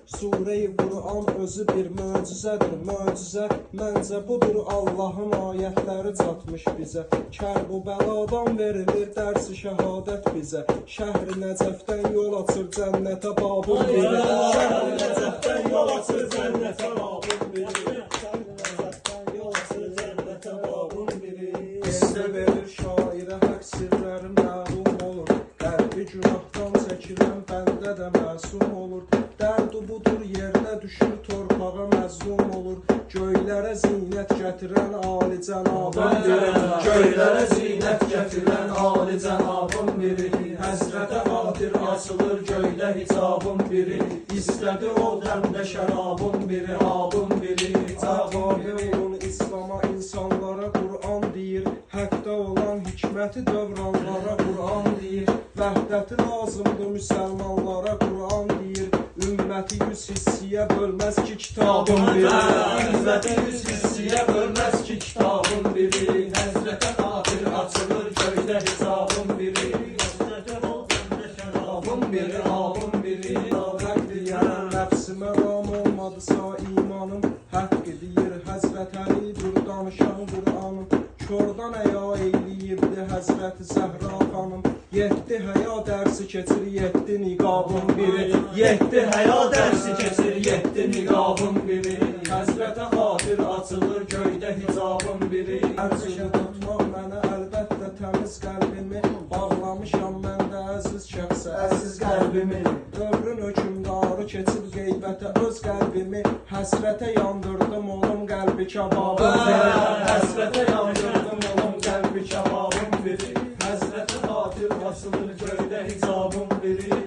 Sure-i Qur'an özü bir möcüzədir, möcüzə. Məncə budur Allahın ayətləri çatmış bizə. Kərb-u-bəladan verilir dərsi şəhadət bizə. Şəhri Nəcəfdən yol açır cənnətə babın biri. Şəhri Nəcəfdən yol açır cənnətə babın biri. Hissə verir şairə haqq sirləri məlum olur. Qəlbi günahdan çəkilən bəndə də məsum olur. Dərdu budur yerdə düşür torpağa məzlum olur. Göylərə zinət gətirən ali cənabın biri. Göylərə zinət gətirən ali cənabın biri. Həzrətə xatir açılır göydə hicabın biri. İstədi o dəmdə şərabın biri, abın biri. Təvabi olun İslam'a, insanlara Qur'an deyir. Həqdə olan hikməti dövranlara Qur'an deyir. Vəhdəti lazımdır müsəlmanlara Qur'an deyir. Ümməti 100 hissiyə bölməz ki kitabın biri. Ümməti 100 hissiyə bölməz ki kitabın biri. Həzrətə xatir açılır göydə hicabın biri. Abın biri, abın biri. Haqq deyərəm nəfsimə ram olmadısa imanım. Haqq deyir Həzrət Əlidir danışan Qur'anım. Kördan əya eyliyibdi Həzrət Zəhra xanım. 7 həya dərsi keçir 7 niqabın biri. 7 həya dərsi keçir 7 niqabın biri. Həzrətə xatir açılır göydə hicabın biri. Ərzini tutmaq mənə əlbəttə təmiz qəlbimi. Bağlamışam mən də əziz şəxsə əziz qəlbimi. Dövrün hökümdarı keçib qeybətə öz qəlbimi. Həsrətə yandırdım olum qəlbi kababın biri. Həsrətə yandırdım olum qəlbi kababın biri. Həzrətə xatir açılır göydə hicabın biri.